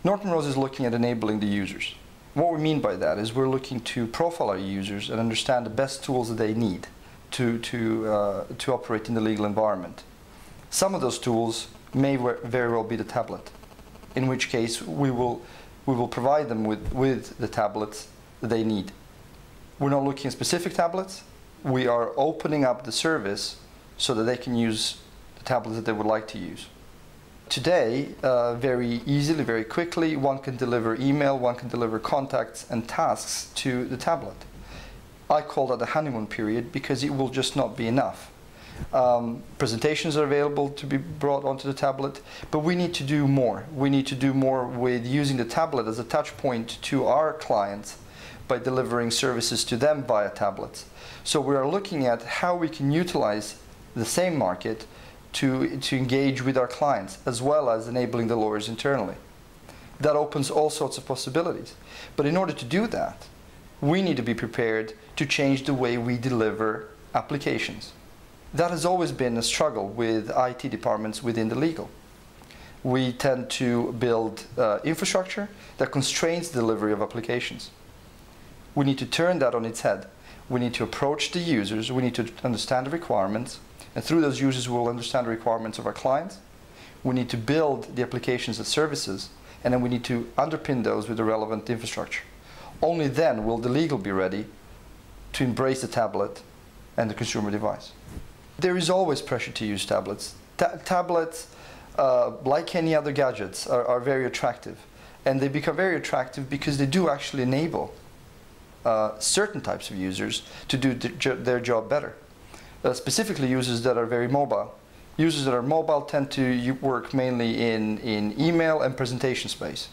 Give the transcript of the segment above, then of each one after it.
Norton Rose is looking at enabling the users. What we mean by that is we're looking to profile our users and understand the best tools that they need to operate in the legal environment. Some of those tools may very well be the tablet, in which case we will provide them with the tablets that they need. We're not looking at specific tablets. We are opening up the service so that they can use the tablets that they would like to use. Today, very easily, very quickly, one can deliver email, one can deliver contacts and tasks to the tablet. I call that the honeymoon period because it will just not be enough. Presentations are available to be brought onto the tablet, but we need to do more. We need to do more with using the tablet as a touch point to our clients by delivering services to them via tablets. So we are looking at how we can utilize the same market to engage with our clients, as well as enabling the lawyers internally. That opens all sorts of possibilities. But in order to do that, we need to be prepared to change the way we deliver applications. That has always been a struggle with IT departments within the legal. We tend to build infrastructure that constrains the delivery of applications. We need to turn that on its head. We need to approach the users, we need to understand the requirements, and through those users we will understand the requirements of our clients. We need to build the applications and services, and then we need to underpin those with the relevant infrastructure. Only then will the legal be ready to embrace the tablet and the consumer device. There is always pressure to use tablets. Tablets, like any other gadgets, are very attractive. And they become very attractive because they do actually enable certain types of users to do their job better. Specifically users that are very mobile. Users that are mobile tend to work mainly in email and presentation space.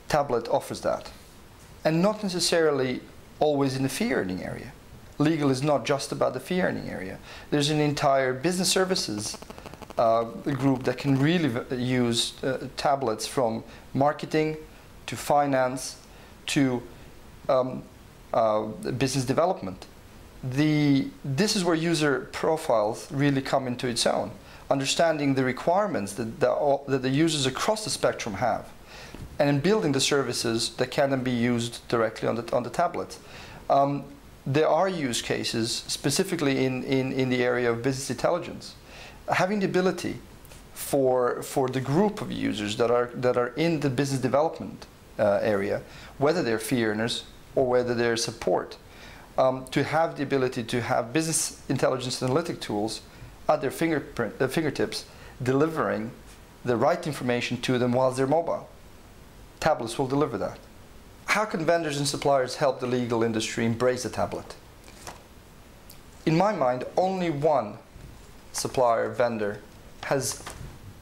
Tablet offers that. And not necessarily always in the fee earning area. Legal is not just about the fee earning area. There's an entire business services group that can really use tablets, from marketing to finance to business development. This is where user profiles really come into its own. Understanding the requirements that the users across the spectrum have, and in building the services that can then be used directly on the tablets. There are use cases, specifically in the area of business intelligence. Having the ability for the group of users that are in the business development area, whether they're fee earners or whether they're support, to have the ability to have business intelligence analytic tools at their fingertips, delivering the right information to them while they're mobile. Tablets will deliver that. How can vendors and suppliers help the legal industry embrace a tablet? In my mind, only one supplier, vendor, has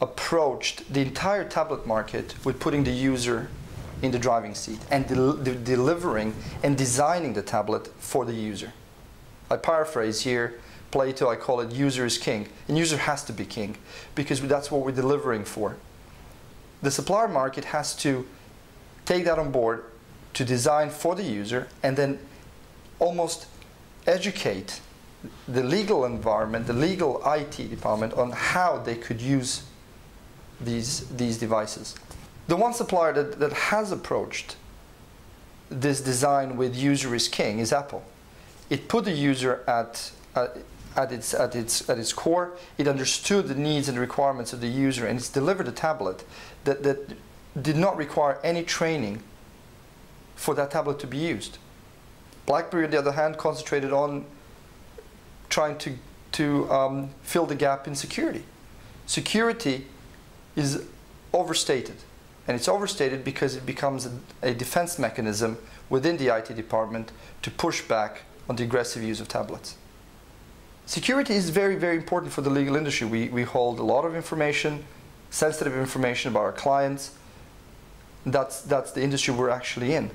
approached the entire tablet market with putting the user in the driving seat and delivering and designing the tablet for the user. I paraphrase here Plato, I call it user is king. And user has to be king because that's what we're delivering for. The supplier market has to take that on board, to design for the user, and then almost educate the legal environment, the legal IT department, on how they could use these devices. The one supplier that has approached this design with user is king is Apple. It put the user at its core. It understood the needs and requirements of the user, and it's delivered a tablet that did not require any training for that tablet to be used. BlackBerry, on the other hand, concentrated on trying to fill the gap in security. Security is overstated, and it's overstated because it becomes a defense mechanism within the IT department to push back on the aggressive use of tablets. Security is very, very important for the legal industry. We hold a lot of information, sensitive information about our clients. That's the industry we're actually in.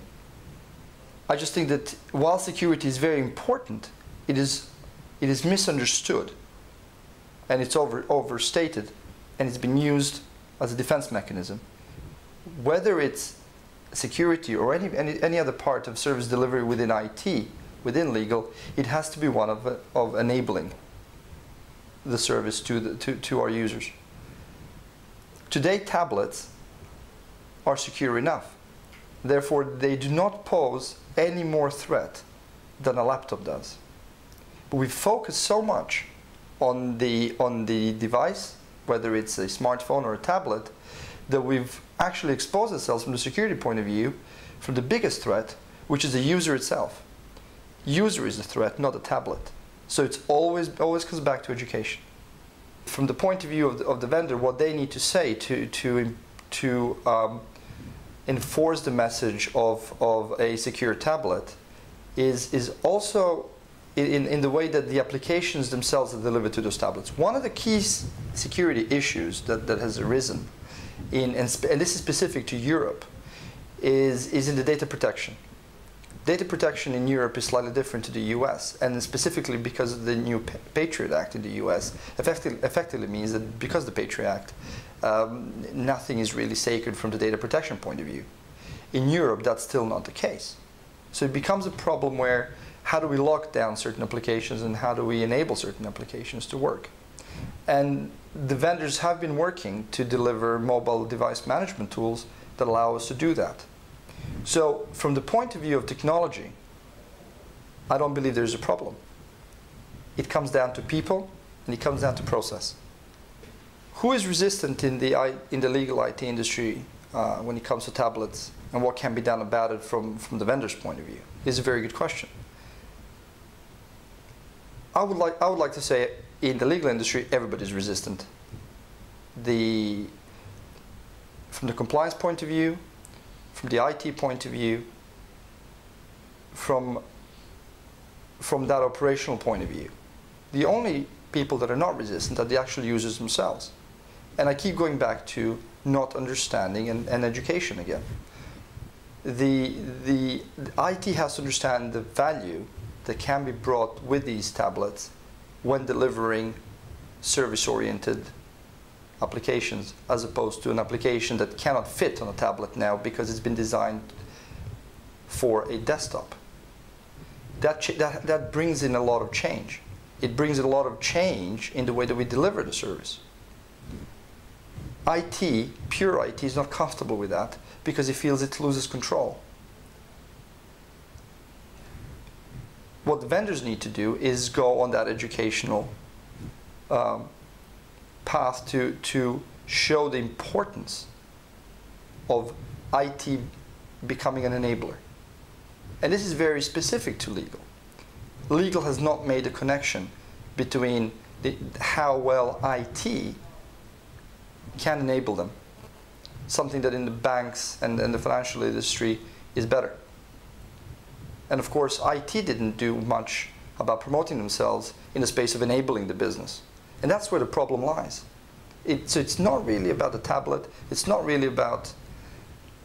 I just think that while security is very important, it is misunderstood, and it's overstated, and it's been used as a defense mechanism. Whether it's security or any other part of service delivery within IT, within legal, it has to be one of enabling the service to our users. Today, tablets are secure enough. Therefore, they do not pose any more threat than a laptop does. But we focus so much on the device, whether it's a smartphone or a tablet, that we've actually exposed ourselves from the security point of view from the biggest threat, which is the user itself. User is the threat, not the tablet. So it's always comes back to education. From the point of view of the vendor, what they need to say to enforce the message of a secure tablet is also in the way that the applications themselves are delivered to those tablets. One of the key security issues that has arisen, and this is specific to Europe, is in the data protection. Data protection in Europe is slightly different to the US, and specifically because of the new Patriot Act in the US, effectively means that because of the Patriot Act, nothing is really sacred from the data protection point of view. In Europe, that's still not the case. So it becomes a problem where how do we lock down certain applications and how do we enable certain applications to work? And the vendors have been working to deliver mobile device management tools that allow us to do that. So from the point of view of technology, I don't believe there's a problem. It comes down to people and it comes down to process. Who is resistant in the legal IT industry when it comes to tablets, and what can be done about it from the vendor's point of view is a very good question. I would like to say in the legal industry everybody's resistant. From the compliance point of view, from the IT point of view, from that operational point of view. The only people that are not resistant are the actual users themselves. And I keep going back to not understanding and education again. The IT has to understand the value that can be brought with these tablets when delivering service-oriented applications, as opposed to an application that cannot fit on a tablet now because it's been designed for a desktop. That brings in a lot of change. It brings in a lot of change in the way that we deliver the service. IT, pure IT, is not comfortable with that because it feels it loses control. What the vendors need to do is go on that educational path to show the importance of IT becoming an enabler. And this is very specific to legal. Legal has not made a connection between how well IT can enable them. Something that in the banks and the financial industry is better. And of course, IT didn't do much about promoting themselves in the space of enabling the business. And that's where the problem lies. So it's not really about the tablet. It's not really about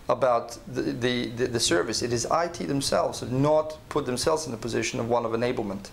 the service. It is IT themselves that not put themselves in the position of one of enablement.